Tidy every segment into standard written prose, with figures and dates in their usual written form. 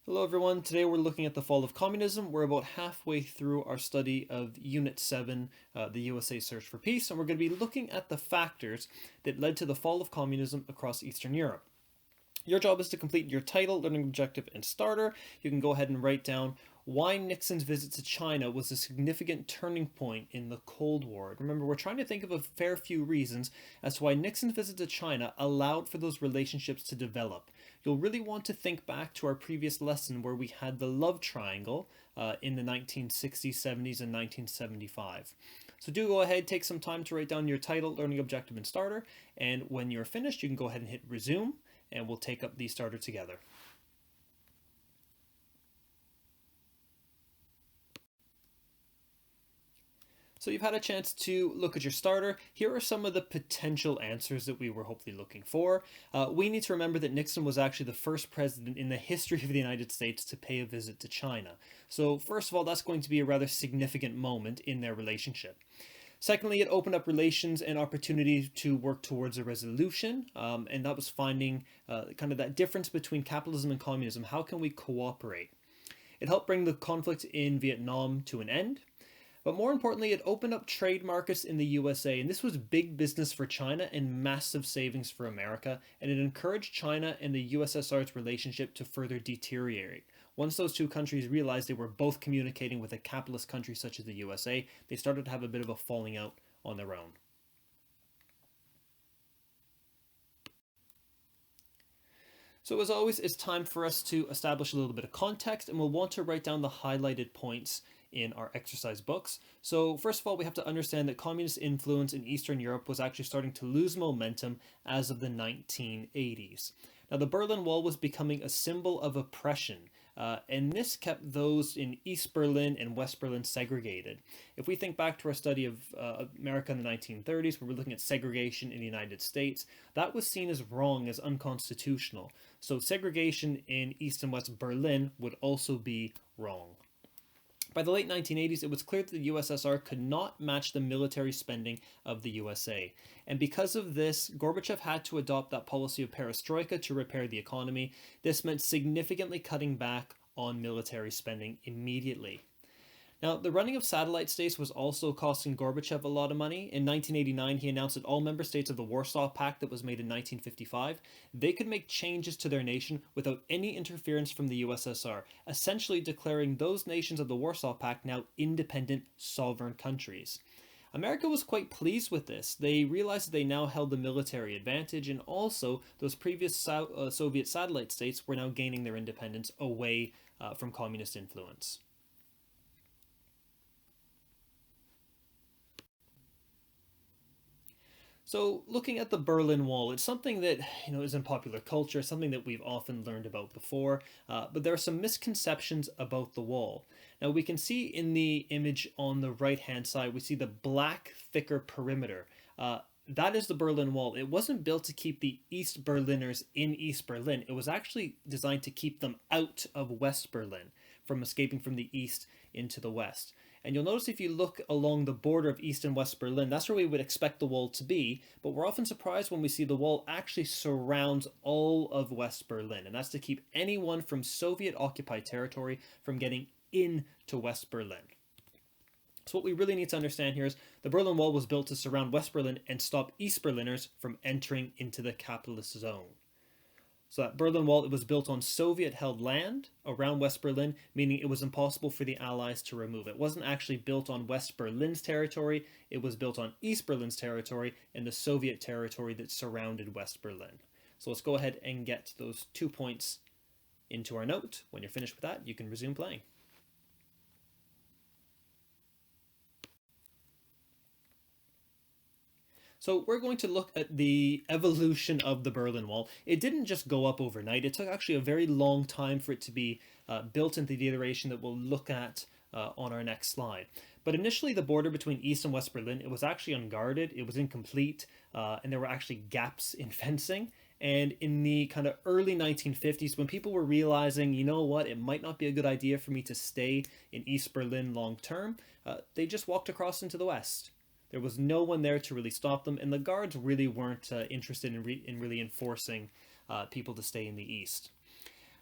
Hello everyone, today we're looking at the fall of communism. We're about halfway through our study of Unit 7, the USA Search for Peace, and we're going to be looking at the factors that led to the fall of communism across Eastern Europe. Your job is to complete your title, learning objective, and starter. You can go ahead and write down why Nixon's visit to China was a significant turning point in the Cold War. Remember, we're trying to think of a fair few reasons as to why Nixon's visit to China allowed for those relationships to develop. You'll really want to think back to our previous lesson where we had the love triangle in the 1960s, 70s, and 1975. So do go ahead, take some time to write down your title, learning objective, and starter, and when you're finished, you can go ahead and hit resume, and we'll take up the starter together. So you've had a chance to look at your starter. Here are some of the potential answers that we were hopefully looking for. We need to remember that Nixon was actually the first president in the history of the United States to pay a visit to China. So first of all, that's going to be a rather significant moment in their relationship. Secondly, it opened up relations and opportunity to work towards a resolution, and that was finding kind of that difference between capitalism and communism. How can we cooperate? It helped bring the conflict in Vietnam to an end. But more importantly, it opened up trade markets in the USA, and this was big business for China and massive savings for America, and it encouraged China and the USSR's relationship to further deteriorate. Once those two countries realized they were both communicating with a capitalist country such as the USA, they started to have a bit of a falling out on their own. So as always, it's time for us to establish a little bit of context, and we'll want to write down the highlighted points in our exercise books. So first of all, we have to understand that communist influence in Eastern Europe was actually starting to lose momentum as of the 1980s. Now, the Berlin Wall was becoming a symbol of oppression, and this kept those in East Berlin and West Berlin segregated. If we think back to our study of America in the 1930s, where we're looking at segregation in the United States, that was seen as wrong, as unconstitutional. So segregation in East and West Berlin would also be wrong. By the late 1980s, it was clear that the USSR could not match the military spending of the USA. And because of this, Gorbachev had to adopt that policy of perestroika to repair the economy. This meant significantly cutting back on military spending immediately. Now, the running of satellite states was also costing Gorbachev a lot of money. In 1989, he announced that all member states of the Warsaw Pact that was made in 1955, they could make changes to their nation without any interference from the USSR, essentially declaring those nations of the Warsaw Pact now independent, sovereign countries. America was quite pleased with this. They realized that they now held the military advantage, and also those previous Soviet satellite states were now gaining their independence away from communist influence. So, looking at the Berlin Wall, it's something that is in popular culture, something that we've often learned about before. But there are some misconceptions about the wall. Now, we can see in the image on the right-hand side, we see the black, thicker perimeter. That is the Berlin Wall. It wasn't built to keep the East Berliners in East Berlin. It was actually designed to keep them out of West Berlin, from escaping from the East into the West. And you'll notice if you look along the border of East and West Berlin, that's where we would expect the wall to be, but we're often surprised when we see the wall actually surrounds all of West Berlin, and that's to keep anyone from Soviet-occupied territory from getting into West Berlin. So what we really need to understand here is the Berlin Wall was built to surround West Berlin and stop East Berliners from entering into the capitalist zone. So that Berlin Wall, it was built on Soviet-held land around West Berlin, meaning it was impossible for the Allies to remove it. It wasn't actually built on West Berlin's territory, it was built on East Berlin's territory and the Soviet territory that surrounded West Berlin. So let's go ahead and get those 2 points into our note. When you're finished with that, you can resume playing. So we're going to look at the evolution of the Berlin Wall. It didn't just go up overnight. It took actually a very long time for it to be built into the iteration that we'll look at on our next slide. But initially, the border between East and West Berlin, it was actually unguarded, it was incomplete, and there were actually gaps in fencing. And in the kind of early 1950s, when people were realizing, you know what, it might not be a good idea for me to stay in East Berlin long term, they just walked across into the West. There was no one there to really stop them, and the guards really weren't interested in really enforcing people to stay in the East.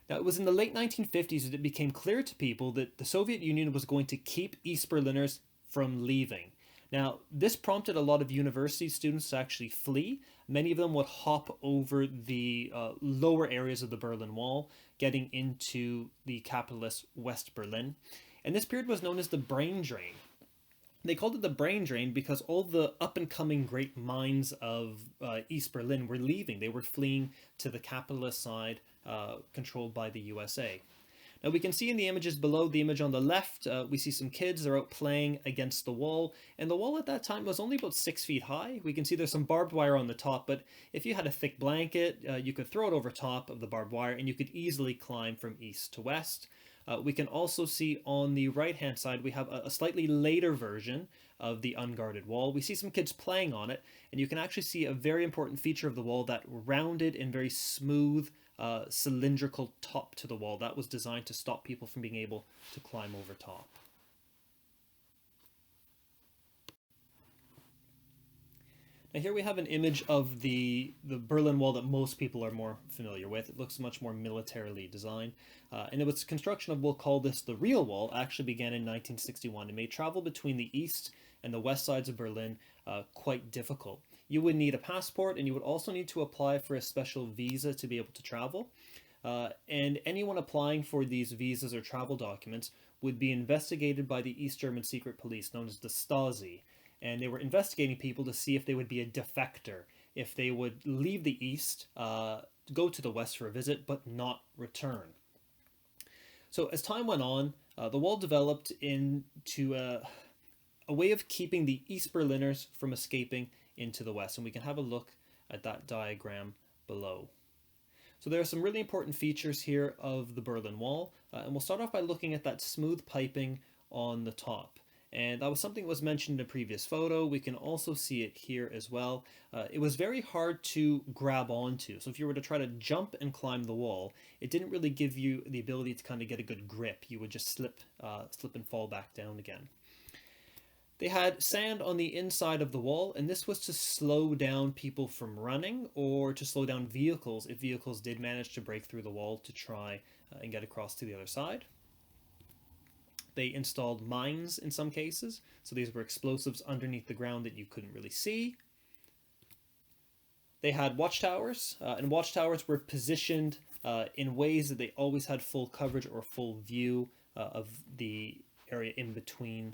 Now, it was in the late 1950s that it became clear to people that the Soviet Union was going to keep East Berliners from leaving. Now, this prompted a lot of university students to actually flee. Many of them would hop over the lower areas of the Berlin Wall, getting into the capitalist West Berlin. And this period was known as the brain drain. They called it the brain drain because all the up and coming great minds of East Berlin were leaving. They were fleeing to the capitalist side, controlled by the USA. Now we can see in the images below, the image on the left, we see some kids. They're out playing against the wall. And the wall at that time was only about 6 feet high. We can see there's some barbed wire on the top, but if you had a thick blanket, you could throw it over top of the barbed wire and you could easily climb from east to west. We can also see on the right-hand side, we have a slightly later version of the unguarded wall. We see some kids playing on it, and you can actually see a very important feature of the wall, that rounded and very smooth cylindrical top to the wall. That was designed to stop people from being able to climb over top. Now here we have an image of the Berlin Wall that most people are more familiar with. It looks much more militarily designed. And it was construction of, we'll call this the real wall, actually began in 1961 and made travel between the east and the west sides of Berlin quite difficult. You would need a passport, and you would also need to apply for a special visa to be able to travel. And anyone applying for these visas or travel documents would be investigated by the East German secret police, known as the Stasi. And they were investigating people to see if they would be a defector, if they would leave the East, go to the West for a visit, but not return. So as time went on, the wall developed into a way of keeping the East Berliners from escaping into the West. And we can have a look at that diagram below. So there are some really important features here of the Berlin Wall. And we'll start off by looking at that smooth piping on the top. And that was something that was mentioned in a previous photo. We can also see it here as well. It was very hard to grab onto. So if you were to try to jump and climb the wall, it didn't really give you the ability to kind of get a good grip. You would just slip and fall back down again. They had sand on the inside of the wall, and this was to slow down people from running, or to slow down vehicles if vehicles did manage to break through the wall to try and get across to the other side. They installed mines in some cases, so these were explosives underneath the ground that you couldn't really see. They had watchtowers, and watchtowers were positioned in ways that they always had full coverage or full view of the area in between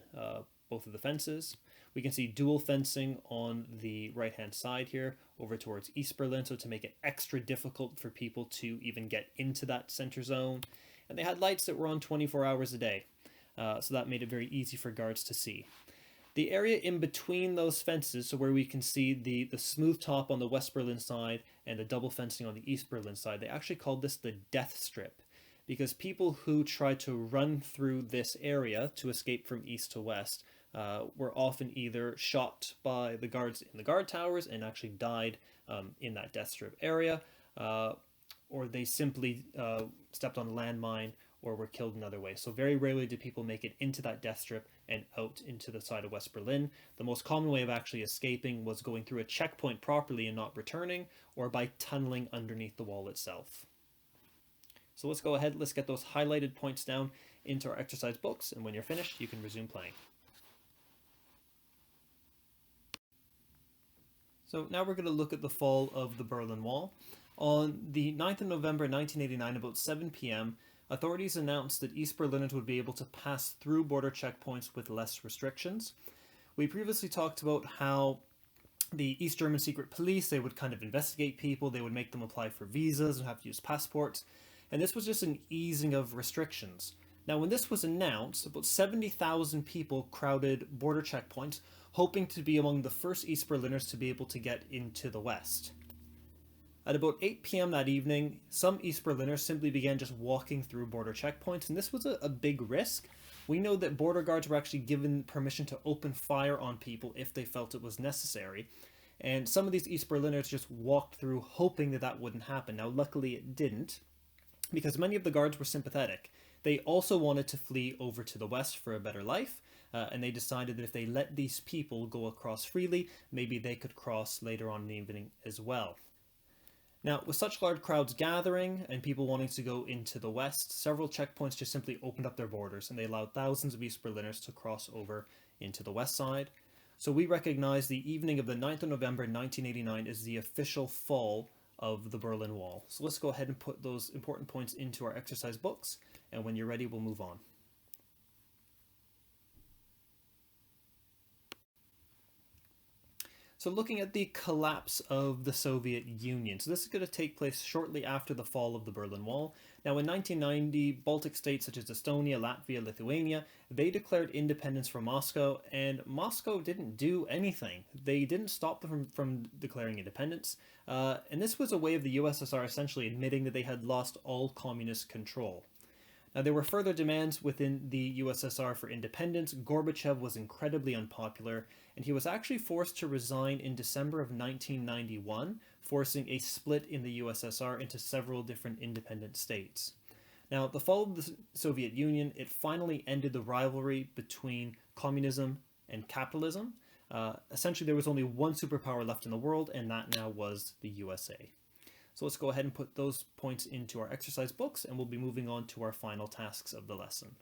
both of the fences. We can see dual fencing on the right-hand side here over towards East Berlin, so to make it extra difficult for people to even get into that center zone. And they had lights that were on 24 hours a day. So that made it very easy for guards to see. The area in between those fences, so where we can see the smooth top on the West Berlin side and the double fencing on the East Berlin side, they actually called this the death strip, because people who tried to run through this area to escape from east to west were often either shot by the guards in the guard towers and actually died in that death strip area, or they simply stepped on a landmine or were killed in other ways. So very rarely did people make it into that death strip and out into the side of West Berlin. The most common way of actually escaping was going through a checkpoint properly and not returning, or by tunneling underneath the wall itself. So let's go ahead, let's get those highlighted points down into our exercise books, and when you're finished, you can resume playing. So now we're going to look at the fall of the Berlin Wall. On the 9th of November 1989, about 7 p.m., authorities announced that East Berliners would be able to pass through border checkpoints with less restrictions. We previously talked about how the East German secret police, they would kind of investigate people, they would make them apply for visas and have to use passports, and this was just an easing of restrictions. Now, when this was announced, about 70,000 people crowded border checkpoints, hoping to be among the first East Berliners to be able to get into the West. At about 8 p.m. that evening, some East Berliners simply began just walking through border checkpoints, and this was a big risk. We know that border guards were actually given permission to open fire on people if they felt it was necessary, and some of these East Berliners just walked through hoping that that wouldn't happen. Now, luckily it didn't, because many of the guards were sympathetic. They also wanted to flee over to the West for a better life, and they decided that if they let these people go across freely, maybe they could cross later on in the evening as well. Now, with such large crowds gathering and people wanting to go into the west, several checkpoints just simply opened up their borders and they allowed thousands of East Berliners to cross over into the west side. So we recognize the evening of the 9th of November 1989 as the official fall of the Berlin Wall. So let's go ahead and put those important points into our exercise books, and when you're ready, we'll move on. So looking at the collapse of the Soviet Union. So this is going to take place shortly after the fall of the Berlin Wall. Now in 1990, Baltic states such as Estonia, Latvia, Lithuania, they declared independence from Moscow, and Moscow didn't do anything. They didn't stop them from declaring independence. And this was a way of the USSR essentially admitting that they had lost all communist control. Now, there were further demands within the USSR for independence. Gorbachev was incredibly unpopular, and he was actually forced to resign in December of 1991, forcing a split in the USSR into several different independent states. Now, the fall of the Soviet Union, it finally ended the rivalry between communism and capitalism. Essentially, there was only one superpower left in the world, and that now was the USA. So let's go ahead and put those points into our exercise books, and we'll be moving on to our final tasks of the lesson.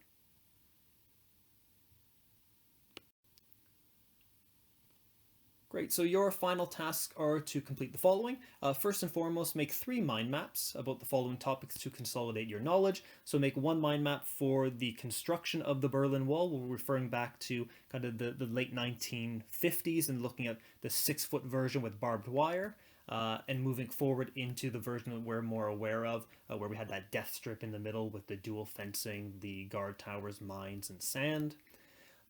Great, so your final tasks are to complete the following. First and foremost, make 3 mind maps about the following topics to consolidate your knowledge. So make 1 mind map for the construction of the Berlin Wall. We're referring back to kind of the late 1950s and looking at the 6-foot version with barbed wire. And moving forward into the version that we're more aware of, where we had that death strip in the middle with the dual fencing, the guard towers, mines, and sand.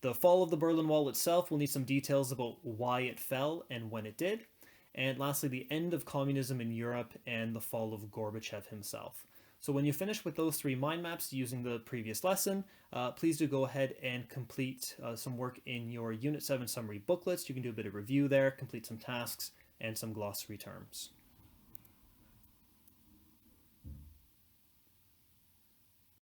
The fall of the Berlin Wall itself, we'll need some details about why it fell and when it did. And lastly, the end of communism in Europe and the fall of Gorbachev himself. So when you finish with those 3 mind maps using the previous lesson, please do go ahead and complete some work in your Unit 7 summary booklets. You can do a bit of review there, complete some tasks, and some glossary terms.